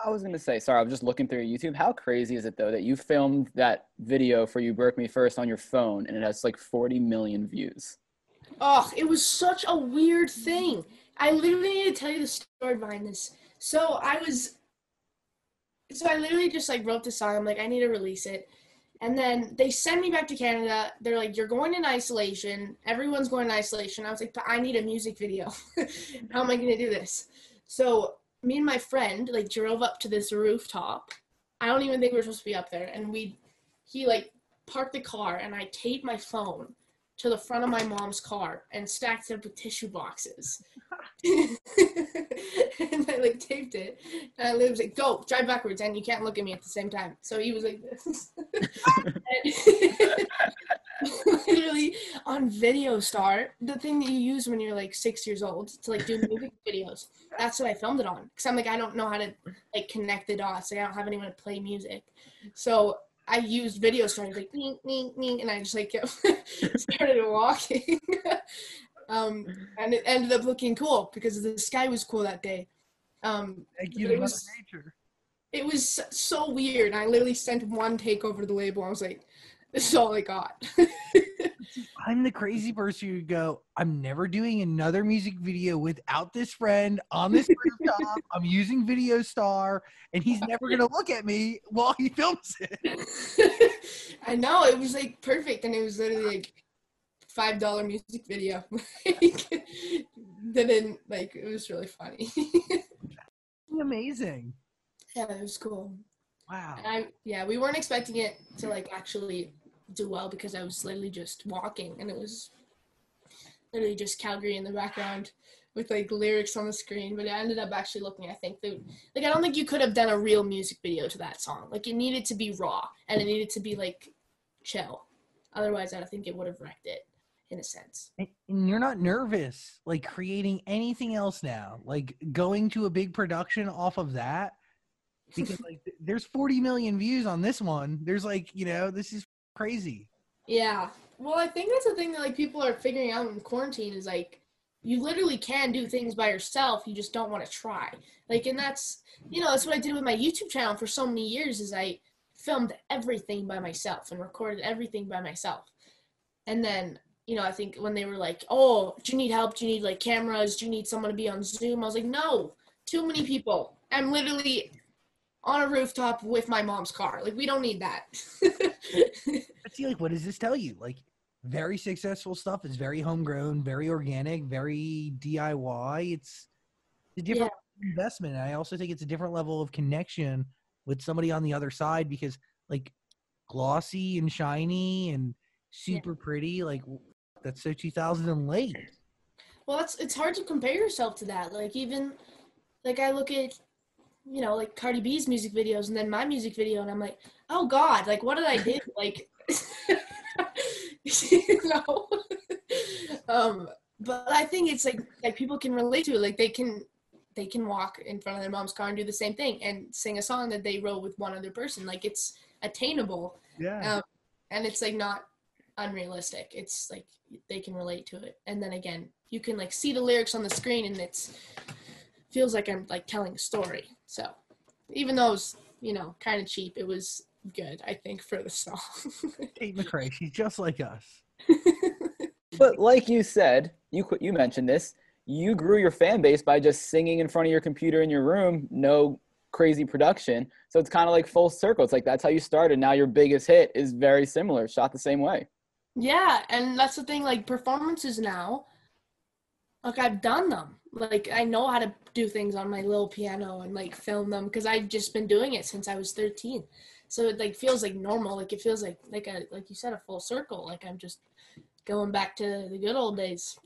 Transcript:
I was gonna say, sorry, I was just looking through your YouTube. How crazy is it though that you filmed that video for You Broke Me First on your phone and it has like 40 million views? Oh, it was such a weird thing. I literally need to tell you the story behind this. I literally just like wrote the song. I'm like, I need to release it. And then they send me back to Canada. They're like, you're going in isolation. Everyone's going in isolation. I was like, but I need a music video. How am I going to do this? So me and my friend like drove up to this rooftop. I don't even think we were supposed to be up there. And he like parked the car and I taped my phone to the front of my mom's car and stacked it up with tissue boxes. And I like taped it. And I was like, go, drive backwards, and you can't look at me at the same time. So he was like this. Literally on Video Star, the thing that you use when you're like 6 years old to like do music videos. That's what I filmed it on. Cause I'm like, I don't know how to like connect the dots. Like I don't have anyone to play music. So I used Video Star, like ning, ning, ning, and I just like started walking. And it ended up looking cool because the sky was cool that day. Thank you to Mother Nature. It was so weird. I literally sent one take over to the label. I was like, this is all I got. I'm the crazy person who go, I'm never doing another music video without this friend on this rooftop. I'm using Video Star, and he's never going to look at me while he films it. I know. It was like perfect. And it was literally like $5 music video. It was really funny. Amazing. Yeah, it was cool. Wow. And we weren't expecting it to like actually do well because I was literally just walking and it was literally just Calgary in the background with like lyrics on the screen, but it ended up actually looking, I think that like I don't think you could have done a real music video to that song. Like it needed to be raw and it needed to be like chill. Otherwise I don't think it would have wrecked it in a sense. And you're not nervous like creating anything else now, like going to a big production off of that, because like there's 40 million views on this one. There's like, this is crazy. Yeah. Well, I think that's the thing that like people are figuring out in quarantine is like you literally can do things by yourself. You just don't want to try. Like, and that's what I did with my YouTube channel for so many years is I filmed everything by myself and recorded everything by myself. And then, I think when they were like, oh, do you need help? Do you need like cameras? Do you need someone to be on Zoom? I was like, no, too many people. I'm literally on a rooftop with my mom's car. Like, we don't need that. But see, like, what does this tell you? Like, very successful stuff is very homegrown, very organic, very DIY. It's a different investment. And I also think it's a different level of connection with somebody on the other side because, like, glossy and shiny and super pretty, like, that's so 2000 and late. Well, it's hard to compare yourself to that. Like, even, like, I look at, like Cardi B's music videos and then my music video and I'm like, oh God, like what did I do? Like, but I think it's like people can relate to it. Like they can walk in front of their mom's car and do the same thing and sing a song that they wrote with one other person. Like it's attainable. Yeah. And it's like not unrealistic. It's like they can relate to it. And then again, you can like see the lyrics on the screen and it's feels like I'm like telling a story. So even though it was, kind of cheap, it was good, I think, for the song. Tate McRae, she's just like us. But like you said, you mentioned this, you grew your fan base by just singing in front of your computer in your room, no crazy production. So it's kind of like full circle. It's like that's how you started. Now your biggest hit is very similar, shot the same way. Yeah, and that's the thing, like performances now, like I've done them. Like I know how to do things on my little piano and like film them because I've just been doing it since I was 13. So it like feels like normal. Like it feels like you said, a full circle. Like I'm just going back to the good old days.